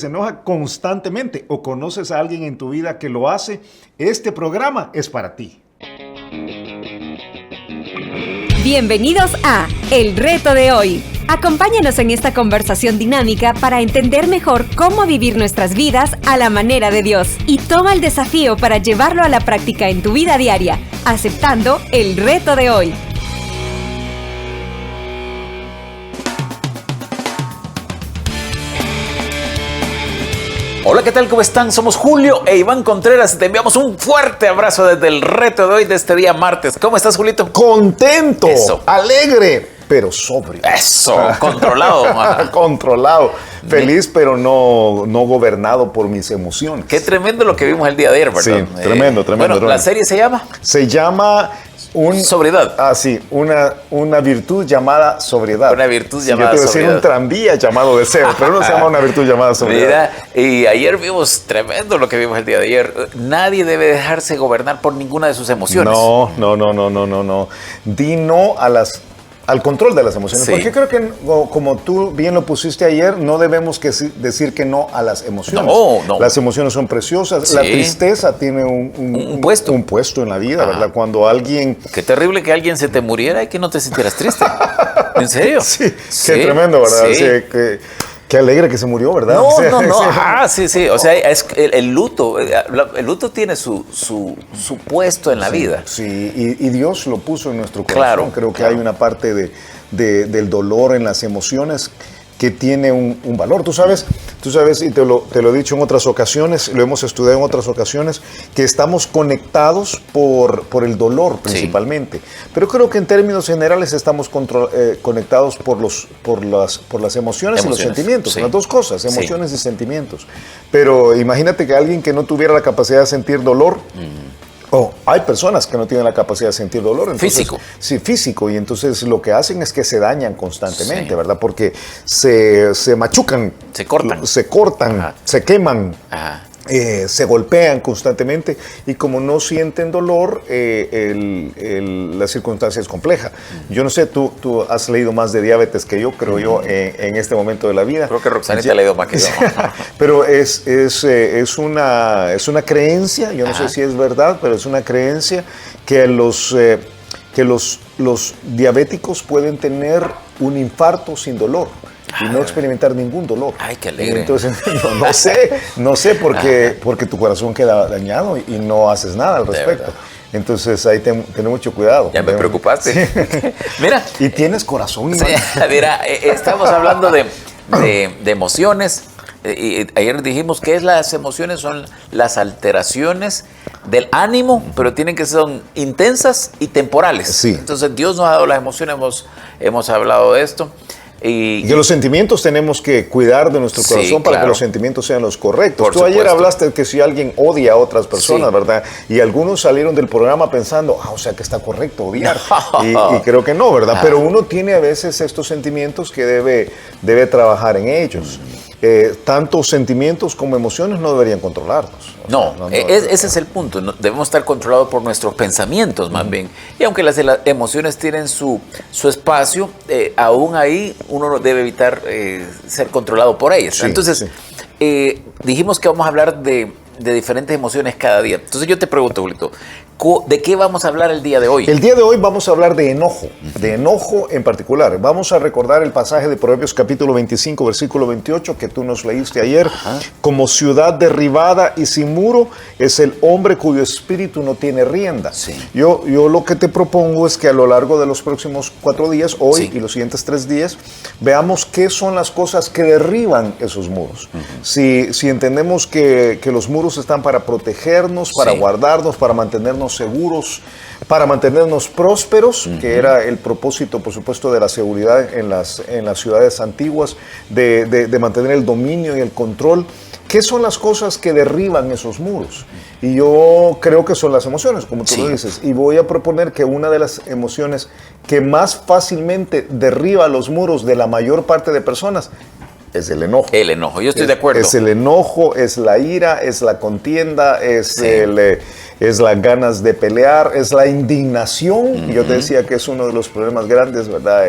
Se enoja constantemente o conoces a alguien en tu vida que lo hace, este programa es para ti. Bienvenidos a El Reto de Hoy. Acompáñanos en esta conversación dinámica para entender mejor cómo vivir nuestras vidas a la manera de Dios y toma el desafío para llevarlo a la práctica en tu vida diaria, aceptando el reto de hoy. Hola, ¿qué tal? ¿Cómo están? Somos Julio e Iván Contreras y te enviamos un fuerte abrazo desde el reto de hoy de este día martes. ¿Cómo estás, Julito? Contento, Eso. Alegre, pero sobrio. Eso, controlado. Controlado, feliz, pero no gobernado por mis emociones. Qué tremendo lo que vimos el día de ayer, ¿verdad? Sí, tremendo. Bueno, ¿la serie se llama? Se llama... sobriedad. Ah, sí, una virtud llamada sobriedad. Una virtud llamada yo te iba a decir sobriedad. Un tranvía llamado deseo, pero no se llama una virtud llamada sobriedad. Mira, y ayer vimos tremendo lo que vimos el día de ayer. Nadie debe dejarse gobernar por ninguna de sus emociones. No. Di no al control de las emociones. Sí. Porque creo que, como tú bien lo pusiste ayer, no debemos decir que no a las emociones. No. Las emociones son preciosas. Sí. La tristeza tiene un puesto. Un puesto en la vida, ¿verdad? Cuando alguien... Qué terrible que alguien se te muriera y que no te sintieras triste. ¿En serio? Sí, qué tremendo, ¿verdad? Sí. Sí, qué alegre que se murió, ¿verdad? No. Ajá, sí. O sea, es el luto tiene su puesto en la vida. Sí, y Dios lo puso en nuestro corazón. Claro, Creo que claro. hay una parte del dolor en las emociones que tiene un valor. Tú sabes, y te lo he dicho en otras ocasiones, lo hemos estudiado en otras ocasiones, que estamos conectados por el dolor principalmente. Sí. Pero creo que en términos generales estamos conectados por las emociones y los sentimientos. Sí. Las dos cosas, emociones y sentimientos. Pero imagínate que alguien que no tuviera la capacidad de sentir dolor... hay personas que no tienen la capacidad de sentir dolor. Entonces, físico. Sí, físico. Y entonces lo que hacen es que se dañan constantemente, ¿verdad? Porque se machucan. Se cortan, Ajá. se queman. Ajá. Se golpean constantemente y como no sienten dolor, la circunstancia es compleja. Yo no sé, tú has leído más de diabetes que yo, creo yo, en este momento de la vida. Creo que Roxanita ha leído más que yo. Pero es una creencia, yo no sé si es verdad, pero es una creencia que los diabéticos pueden tener un infarto sin dolor. Y no experimentar ningún dolor. Ay, qué alegre. Entonces, no sé porque tu corazón queda dañado y no haces nada al respecto. Entonces, ahí ten mucho cuidado. Ya me preocupaste. Sí. Mira. Y tienes corazón. Sí, mira, estamos hablando de emociones. Y ayer dijimos que las emociones son las alteraciones del ánimo, pero tienen que ser intensas y temporales. Sí. Entonces, Dios nos ha dado las emociones, hemos hablado de esto. Y que los sentimientos tenemos que cuidar de nuestro corazón para que los sentimientos sean los correctos. Tú ayer hablaste de que si alguien odia a otras personas, ¿verdad? Y algunos salieron del programa pensando, o sea que está correcto odiar. y creo que no, ¿verdad? Pero uno tiene a veces estos sentimientos que debe trabajar en ellos. Tanto sentimientos como emociones no deberían controlarnos. Ese es el punto. Debemos estar controlados por nuestros pensamientos, más bien. Y aunque las emociones tienen su espacio, aún ahí uno debe evitar ser controlado por ellas. Sí, entonces, dijimos que vamos a hablar de diferentes emociones cada día. Entonces yo te pregunto, Julito, ¿de qué vamos a hablar el día de hoy? El día de hoy vamos a hablar de enojo en particular. Vamos a recordar el pasaje de Proverbios capítulo 25, versículo 28, que tú nos leíste ayer. Ajá. Como ciudad derribada y sin muro es el hombre cuyo espíritu no tiene rienda. Sí. Yo lo que te propongo es que a lo largo de los próximos 4 días, hoy y los siguientes 3 días, veamos qué son las cosas que derriban esos muros. Si entendemos que los muros están para protegernos, para guardarnos, para mantenernos seguros, para mantenernos prósperos, que era el propósito, por supuesto, de la seguridad en las ciudades antiguas, de mantener el dominio y el control. ¿Qué son las cosas que derriban esos muros? Y yo creo que son las emociones, como tú lo dices. Y voy a proponer que una de las emociones que más fácilmente derriba los muros de la mayor parte de personas es el enojo. El enojo, yo estoy de acuerdo. Es el enojo, es la ira, es la contienda, es las ganas de pelear, es la indignación. Yo te decía que es uno de los problemas grandes, ¿verdad?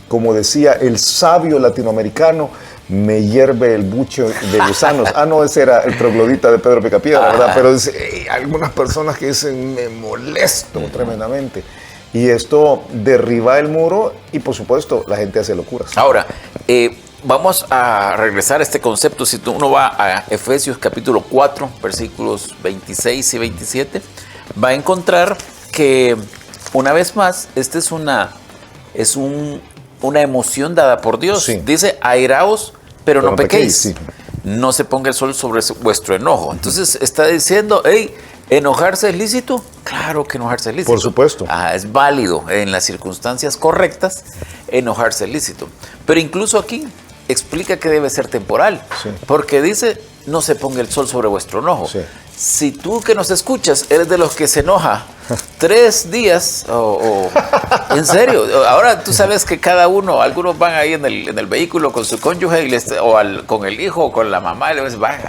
Como decía el sabio latinoamericano, me hierve el buche de gusanos. No, ese era el troglodita de Pedro Picapiedra, ¿verdad? Pero algunas personas que dicen, me molesto tremendamente. Y esto derriba el muro y, por supuesto, la gente hace locuras. Ahora, vamos a regresar a este concepto. Si uno va a Efesios capítulo 4, versículos 26 y 27, va a encontrar que, una vez más, esta es una emoción dada por Dios. Sí. Dice, airaos, pero no pequéis. Sí. No se ponga el sol sobre vuestro enojo. Entonces está diciendo, hey, ¿enojarse es lícito? Claro que enojarse es lícito. Por supuesto. Es válido en las circunstancias correctas, enojarse es lícito. Pero incluso aquí explica que debe ser temporal. Sí. Porque dice, no se ponga el sol sobre vuestro enojo. Sí. Si tú que nos escuchas eres de los que se enoja 3 días, en serio, ahora tú sabes que cada uno, algunos van ahí en el vehículo con su cónyuge con el hijo o con la mamá, y les van,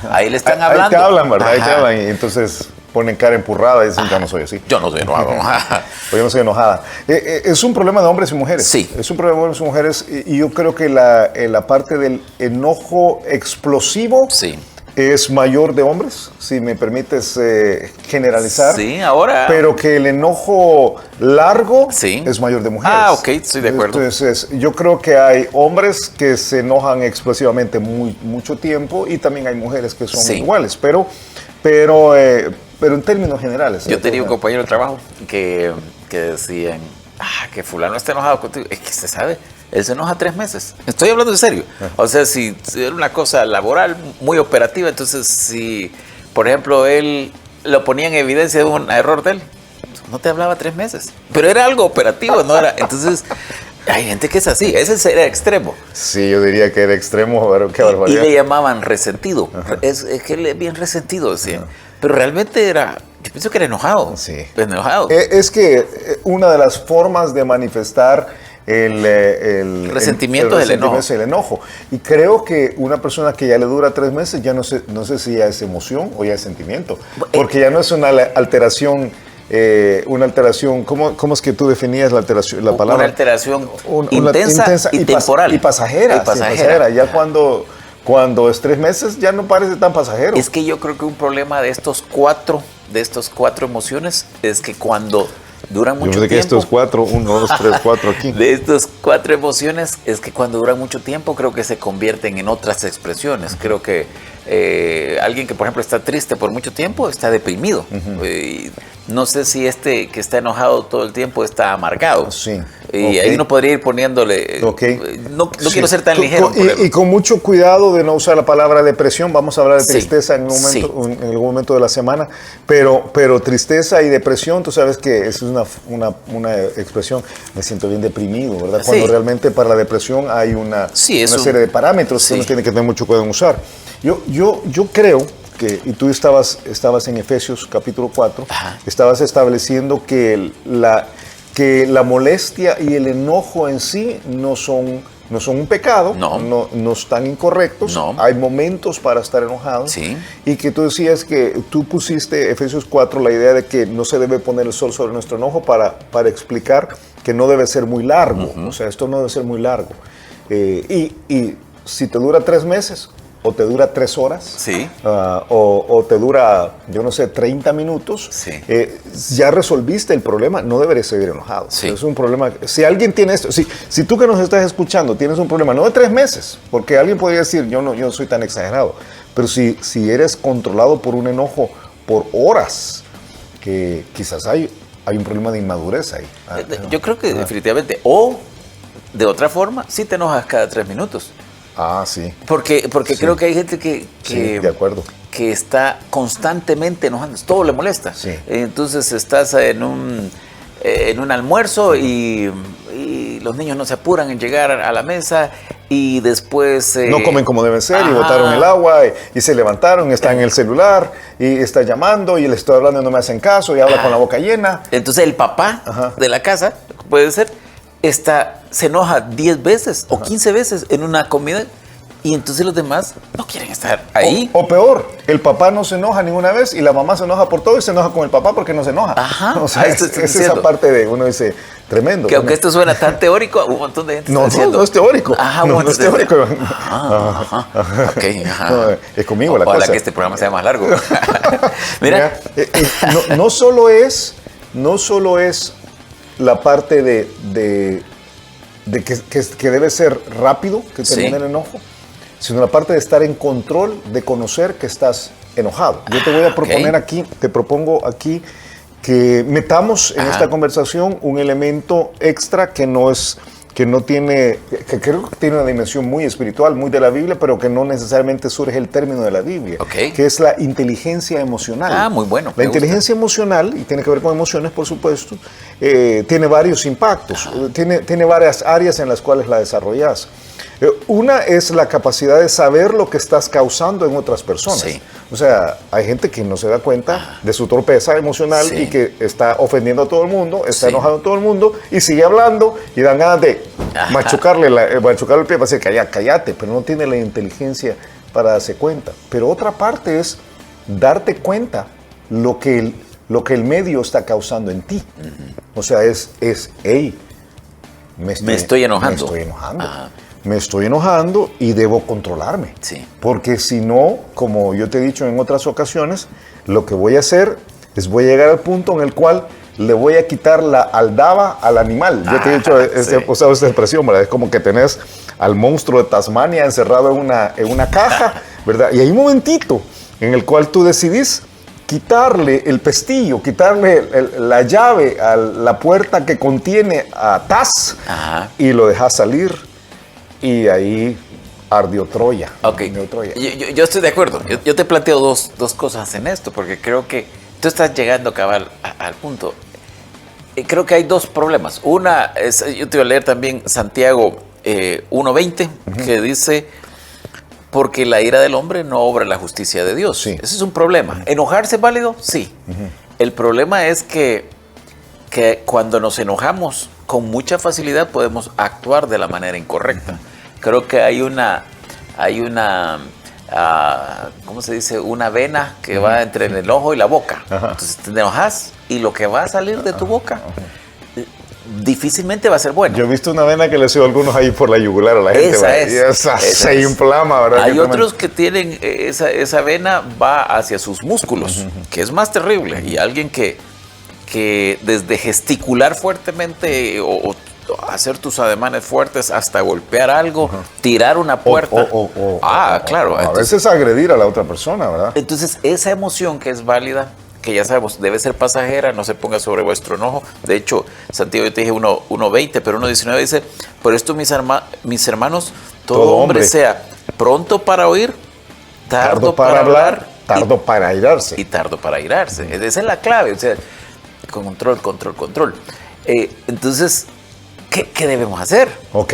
ahí le están hablando. Ahí te hablan, ¿verdad? Ahí te hablan y entonces ponen cara empurrada y dicen, yo no soy así. Yo no soy enojado. O yo no soy enojada. Es un problema de hombres y mujeres. Sí. Es un problema de hombres y mujeres y yo creo que la parte del enojo explosivo Sí. es mayor de hombres, si me permites generalizar. Sí, ahora. Pero que el enojo largo Sí. es mayor de mujeres. Ok, estoy de acuerdo. Entonces, yo creo que hay hombres que se enojan explosivamente mucho tiempo y también hay mujeres que son Sí. iguales, pero en términos generales. Yo tenía un compañero de trabajo que decían, que fulano está enojado contigo. Es que se sabe, él se enoja 3 meses. Estoy hablando en serio. O sea, si era una cosa laboral muy operativa, entonces si, por ejemplo, él lo ponía en evidencia de un error de él, no te hablaba 3 meses. Pero era algo operativo, no era. Entonces, hay gente que es así. Ese era extremo. Sí, yo diría que era extremo, pero qué Y barbaridad. le llamaban resentido. Es que él es bien resentido, decían. Pero realmente yo pienso que era enojado. Sí. Enojado. Es que una de las formas de manifestar el resentimiento es el enojo. es el enojo. Y creo que una persona que ya le dura 3 meses, ya no sé si ya es emoción o ya es sentimiento. Porque ya no es una alteración. ¿Cómo es que tú definías la alteración? La palabra. Una alteración intensa y temporal. Y pasajera. Y pasajera. Ya cuando es 3 meses, ya no parece tan pasajero. Es que yo creo que un problema de estos cuatro emociones es que cuando duran mucho tiempo. Que estos 4, 1, 2, 3, 4 aquí. De estas 4 emociones es que cuando duran mucho tiempo creo que se convierten en otras expresiones. Creo que alguien que, por ejemplo, está triste por mucho tiempo está deprimido. No sé si que está enojado todo el tiempo está amargado. Sí. Y ahí uno podría ir poniéndole. No Sí. quiero ser tan ligero. Y con mucho cuidado de no usar la palabra depresión. Vamos a hablar de Sí. tristeza en algún momento de la semana. Pero tristeza y depresión, tú sabes que es una expresión. Me siento bien deprimido, ¿verdad? Sí. Cuando realmente para la depresión hay una serie de parámetros que uno tiene que tener mucho cuidado en usar. Yo creo que, y tú estabas en Efesios capítulo 4, Ajá. estabas estableciendo que la molestia y el enojo en sí no son un pecado, no están incorrectos, No. hay momentos para estar enojados. Sí. Y que tú decías que tú pusiste Efesios 4 la idea de que no se debe poner el sol sobre nuestro enojo para explicar que no debe ser muy largo, o sea, esto no debe ser muy largo. Y si te dura 3 meses, o te dura 3 horas, Sí. o te dura, yo no sé, 30 minutos, Sí. ya resolviste el problema, no deberías seguir enojado. Sí. Es un problema. Si alguien tiene esto, si tú que nos estás escuchando tienes un problema, no de 3 meses, porque alguien podría decir, yo no soy tan exagerado, pero si eres controlado por un enojo por horas, que quizás hay un problema de inmadurez ahí. Yo creo que definitivamente. O, de otra forma, sí te enojas cada 3 minutos. Sí. Porque Sí. creo que hay gente que de acuerdo. que está constantemente enojando, todo le molesta. Sí. Entonces estás en un almuerzo y los niños no se apuran en llegar a la mesa y después... No comen como deben ser y ajá. botaron el agua y se levantaron, están en el celular y está llamando y les estoy hablando y no me hacen caso y habla con la boca llena. Entonces el papá Ajá. de la casa, puede ser, se enoja 10 veces o 15 veces en una comida Y entonces los demás no quieren estar ahí. O peor, el papá no se enoja ninguna vez y la mamá se enoja por todo y se enoja con el papá porque no se enoja. Ajá. O sea, Esto es estoy esa diciendo. parte de uno dice, tremendo. Que aunque esto suena tan teórico, un montón de gente No, está diciendo. no es teórico. Ajá, no, bueno, no es teórico. Ajá. Ok, ajá. No, es conmigo la Ojalá cosa. que este programa sea más largo. Mira. No solo es la parte de que debe ser rápido, que termine el enojo, sino la parte de estar en control, de conocer que estás enojado. Yo te voy a proponer aquí, te propongo aquí que metamos en esta conversación un elemento extra que creo que tiene una dimensión muy espiritual, muy de la Biblia, pero que no necesariamente surge el término de la Biblia, que es la inteligencia emocional. Ah, muy bueno. La inteligencia emocional, y tiene que ver con emociones, por supuesto, tiene varios impactos, tiene varias áreas en las cuales la desarrollas. Una es la capacidad de saber lo que estás causando en otras personas. Sí. O sea, hay gente que no se da cuenta de su torpeza emocional y que está ofendiendo a todo el mundo, está enojado a todo el mundo y sigue hablando y dan ganas de machucarle el pie para decir, cállate, pero no tiene la inteligencia para darse cuenta. Pero otra parte es darte cuenta lo que el medio está causando en ti. O sea, hey, me estoy enojando. Me estoy enojando y debo controlarme. Sí. Porque si no, como yo te he dicho en otras ocasiones, lo que voy a hacer es voy a llegar al punto en el cual le voy a quitar la aldaba al animal. Yo te he dicho, usado esta expresión, ¿verdad? Es como que tenés al monstruo de Tasmania encerrado en una caja, ¿verdad? Y hay un momentito en el cual tú decidís quitarle el pestillo, quitarle la llave a la puerta que contiene a Taz y lo dejas salir. Y ahí ardió Troya. Ok. Yo estoy de acuerdo. Yo te planteo dos cosas en esto, porque creo que tú estás llegando cabal al punto. Creo que hay dos problemas. Una es, yo te voy a leer también Santiago 1:20, que dice, porque la ira del hombre no obra la justicia de Dios. Sí. Ese es un problema. ¿Enojarse es válido? Sí. El problema es que cuando nos enojamos, con mucha facilidad podemos actuar de la manera incorrecta. Creo que hay una ¿cómo se dice? Una vena que va entre el ojo y la boca. Entonces te enojas y lo que va a salir de tu boca difícilmente va a ser bueno. Yo he visto una vena que le sido algunos ahí por la yugular a la gente. Esa se inflama, ¿verdad? Hay otros que tienen esa vena va hacia sus músculos, que es más terrible. Y alguien que desde gesticular fuertemente o hacer tus ademanes fuertes hasta golpear algo, tirar una puerta. Claro. A veces agredir a la otra persona, ¿verdad? Entonces, esa emoción que es válida, que ya sabemos, debe ser pasajera, no se ponga sobre vuestro enojo. De hecho, Santiago, yo te dije 1:20, pero 1:19 dice, por esto, mis hermanos, todo hombre sea pronto para oír, tardo para hablar, tardo para airarse. Y tardo para airarse. Esa es la clave, o sea, control. Entonces, ¿qué debemos hacer? Ok,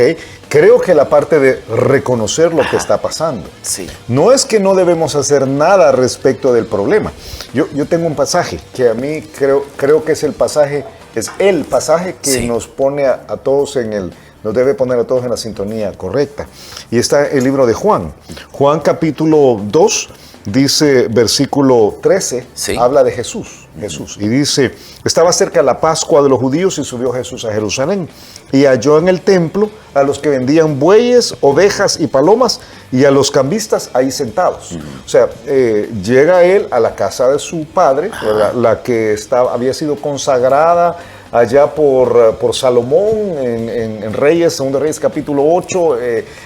creo que la parte de reconocer lo que está pasando. Sí. No es que no debemos hacer nada respecto del problema. Yo tengo un pasaje que a mí creo que es el pasaje que nos pone a todos nos debe poner a todos en la sintonía correcta. Y está el libro de Juan. Juan capítulo 2. Dice, versículo 13, habla de Jesús. Y dice, estaba cerca la Pascua de los judíos y subió Jesús a Jerusalén. Y halló en el templo a los que vendían bueyes, ovejas y palomas y a los cambistas ahí sentados. O sea, llega él a la casa de su padre, la que había sido consagrada allá por Salomón en Reyes, 2 Reyes capítulo 8,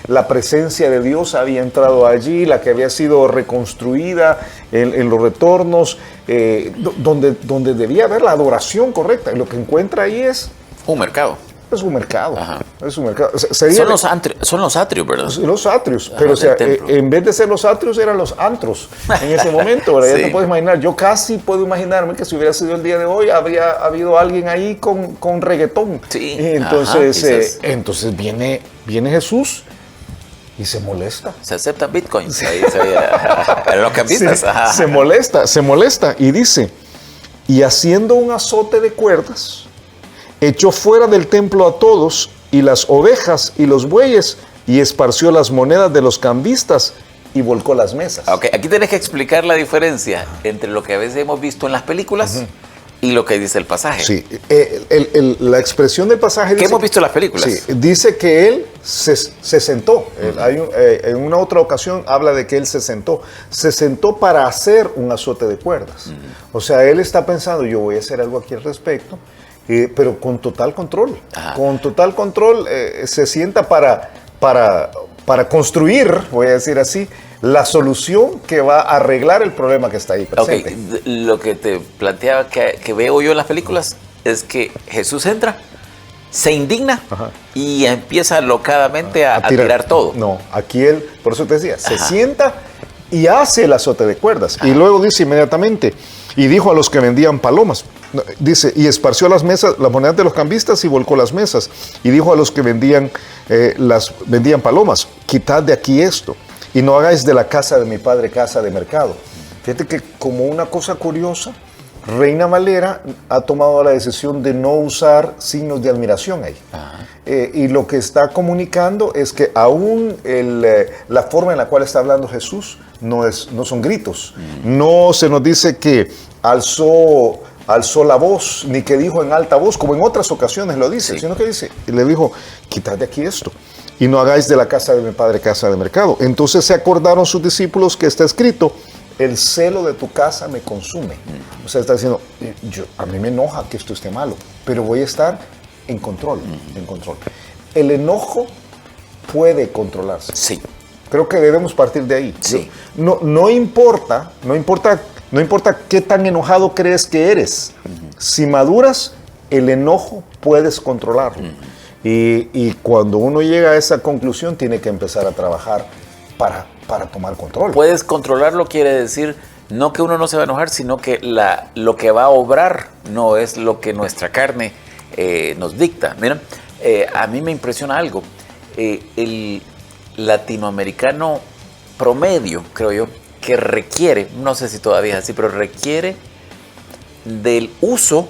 la presencia de Dios había entrado allí, la que había sido reconstruida en los retornos, donde debía haber la adoración correcta. Y lo que encuentra ahí es un mercado. Es un mercado. Es un mercado. O sea, son los atrios, ¿verdad? Los atrios. Pero, o sea, en vez de ser los atrios, eran los antros en ese momento. ¿Verdad? Ya te puedes imaginar. Yo casi puedo imaginarme que si hubiera sido el día de hoy, habría habido alguien ahí con reggaetón. Sí. Entonces viene Jesús y se molesta. Se aceptan bitcoins. Los cambistas. Se molesta y dice, y haciendo un azote de cuerdas, echó fuera del templo a todos, y las ovejas y los bueyes y esparció las monedas de los cambistas y volcó las mesas. Ok, aquí tienes que explicar la diferencia entre lo que a veces hemos visto en las películas y lo que dice el pasaje. Sí, la expresión del pasaje ¿Qué dice, hemos visto en las películas? Sí, dice que él se sentó. En una otra ocasión habla de que él se sentó. Se sentó para hacer un azote de cuerdas. O sea, él está pensando, yo voy a hacer algo aquí al respecto, pero con total control. Ajá. Con total control se sienta para construir, voy a decir así, la solución que va a arreglar el problema que está ahí presente. Ok, lo que te planteaba que veo yo en las películas es que Jesús entra, se indigna y empieza locadamente a tirar todo. No, aquí él, por eso te decía, se sienta y hace el azote de cuerdas. Y luego dice inmediatamente, y dijo a los que vendían palomas, dice, y esparció las mesas, las monedas de los cambistas y volcó las mesas. Y dijo a los que vendían palomas, quitad de aquí esto, y no hagáis de la casa de mi padre casa de mercado. Fíjate que como una cosa curiosa, Reina Valera ha tomado la decisión de no usar signos de admiración ahí. Y lo que está comunicando es que aún la forma en la cual está hablando Jesús no son gritos. No se nos dice que alzó la voz, ni que dijo en alta voz, como en otras ocasiones lo dice, sino que dice, y le dijo, quitad de aquí esto, y no hagáis de la casa de mi padre casa de mercado. Entonces se acordaron sus discípulos que está escrito, el celo de tu casa me consume. O sea, está diciendo, a mí me enoja que esto esté malo, pero voy a estar en control, en control. El enojo puede controlarse. Sí. Creo que debemos partir de ahí. Sí. No importa qué tan enojado crees que eres. Si maduras, el enojo puedes controlarlo. Y cuando uno llega a esa conclusión, tiene que empezar a trabajar para tomar control. Puedes controlarlo quiere decir no que uno no se va a enojar, sino que lo que va a obrar no es lo que nuestra carne nos dicta. Miren, a mí me impresiona algo. El latinoamericano promedio, creo yo, que requiere, no sé si todavía es así, pero requiere del uso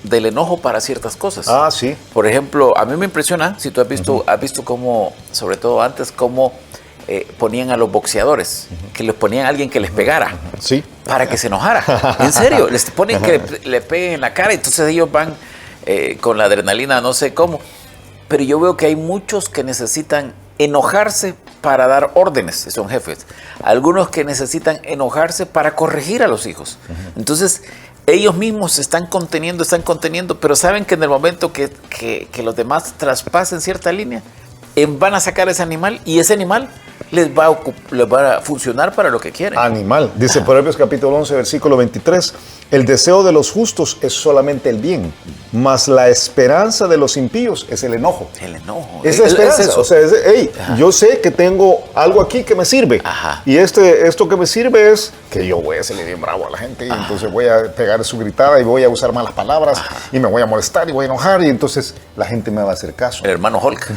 del enojo para ciertas cosas. Ah, sí. Por ejemplo, a mí me impresiona, si tú has visto cómo, sobre todo antes, cómo ponían a los boxeadores, que les ponían a alguien que les pegara, sí, para que se enojara. En serio, les ponen que le peguen en la cara, y entonces ellos van con la adrenalina, no sé cómo. Pero yo veo que hay muchos que necesitan enojarse para dar órdenes, son jefes. Algunos que necesitan enojarse para corregir a los hijos. Entonces, ellos mismos se están conteniendo, pero saben que en el momento que los demás traspasen cierta línea, van a sacar ese animal, y ese animal les va a funcionar para lo que quieren. Animal. Dice Proverbios capítulo 11, versículo 23, el deseo de los justos es solamente el bien, mas la esperanza de los impíos es el enojo. El enojo. Es la esperanza. Es eso. O sea, yo sé que tengo algo aquí que me sirve. Ajá. Y esto que me sirve es que yo voy a serle bien bravo a la gente, y entonces voy a pegar su gritada y voy a usar malas palabras y me voy a molestar y voy a enojar, y entonces la gente me va a hacer caso. El hermano Hulk.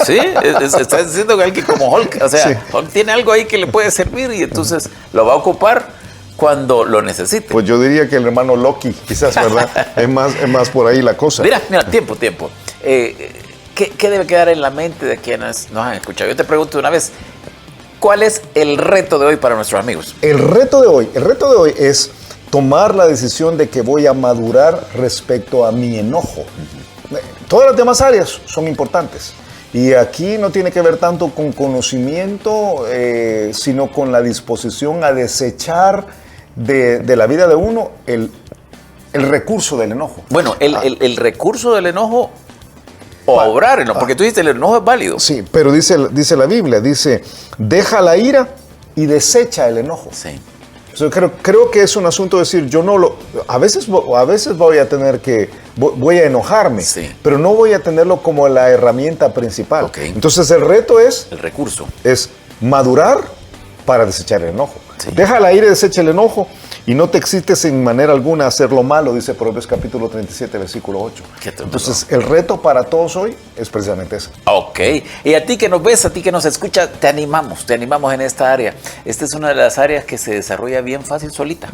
Sí, está diciendo que alguien como Hulk, o sea, Hulk tiene algo ahí que le puede servir, y entonces lo va a ocupar cuando lo necesite. Pues yo diría que el hermano Loki, quizás, ¿verdad? es más por ahí la cosa. Mira, tiempo. ¿Qué debe quedar en la mente de quienes nos han escuchado? Yo te pregunto una vez, ¿cuál es el reto de hoy para nuestros amigos? El reto de hoy es tomar la decisión de que voy a madurar respecto a mi enojo. Todas las demás áreas son importantes. Y aquí no tiene que ver tanto con conocimiento, sino con la disposición a desechar de la vida de uno el recurso del enojo. Bueno, el recurso del enojo o obrar, ¿no? Porque tú dices el enojo es válido. Sí, pero dice la Biblia, dice, deja la ira y desecha el enojo. Sí. O sea, creo que es un asunto de decir, a veces voy a tener voy a enojarme, pero no voy a tenerlo como la herramienta principal. Okay. Entonces el reto es... El recurso. Es madurar para desechar el enojo. Sí. Deja la ira y desecha el enojo y no te excites en manera alguna a hacer lo malo, dice Proverbios capítulo 37, versículo 8. Entonces, el reto para todos hoy es precisamente ese. Ok, y a ti que nos ves, a ti que nos escuchas, te animamos en esta área. Esta es una de las áreas que se desarrolla bien fácil solita.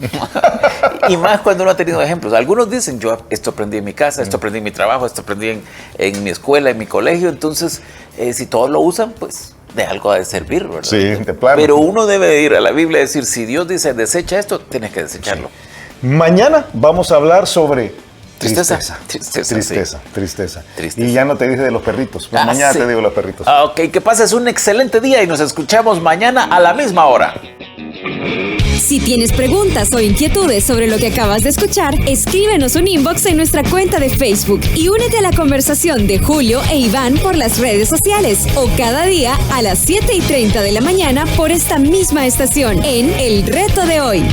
Y más cuando uno ha tenido ejemplos. Algunos dicen, yo esto aprendí en mi casa, esto aprendí en mi trabajo, esto aprendí en mi escuela, en mi colegio. Entonces, si todos lo usan, pues de algo ha de servir, ¿verdad? Sí, de plano. Pero uno debe ir a la Biblia y decir, si Dios dice desecha esto, tienes que desecharlo. Sí. Mañana vamos a hablar sobre Tristeza. Tristeza. Y ya no te dije de los perritos. Pues mañana te digo los perritos. Ok, que pases un excelente día y nos escuchamos mañana a la misma hora. Si tienes preguntas o inquietudes sobre lo que acabas de escuchar, escríbenos un inbox en nuestra cuenta de Facebook y únete a la conversación de Julio e Iván por las redes sociales o cada día a las 7:30 de la mañana por esta misma estación en El Reto de Hoy.